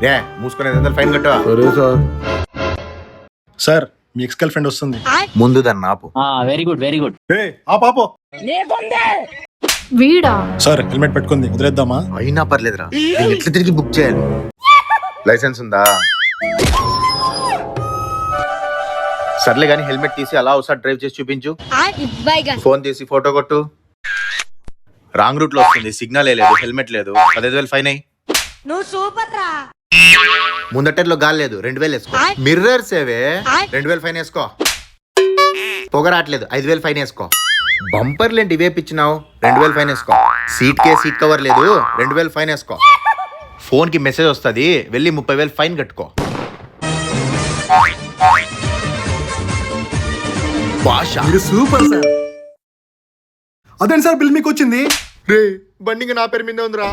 ఏ మూసుకునే 500 fine కట్టవా? సరే sir. Sir మీ ex girl friend వస్తుంది. ముందు దాన్ని ఆపు. Very good very good. ఆ పాపో వీడా సార్ హెల్మెట్ పెట్టుకుంది వదిలేద్దామా? అయినా పర్లేదురా, నేను ఎట్లా తిరిగి బుక్ చేయాలి? లైసెన్స్ ఉందా? సర్లే గానీ హెల్మెట్ తీసి అలా ఒకసారి డ్రైవ్ చేసి చూపించు. ఫోన్ తీసి ఫోటో కొట్టు. రాంగ్ రూట్ లో వస్తుంది, సిగ్నల్ లేదు, హెల్మెట్ లేదు, 15,000 ఫైన్ అయ్యి. నువ్వు సూపర్ రా. ముందటలో గాలి లేదు, 2,000 వేసుకో. మిర్రర్స్ ఏవే, 2,000 ఫైన్ వేసుకో. పొగ రావట్లేదు, 5,000 ఫైన్ వేసుకో. బంపర్ లేంటి ఇవేపిచ్చినావు, 2,000 ఫైన్ వేసుకో. సీట్ కవర్ లేదు, 2,000 ఫైన్ వేసుకో. ఫోన్ కి మెసేజ్ వస్తుంది, వెళ్ళి 30,000 ఫైన్ కట్టుకో. మీరు సూపర్ సార్. అదేంటి సార్ బిల్ మీకు వచ్చింది? రే బండిగా నా పేరు మీద ఉందిరా.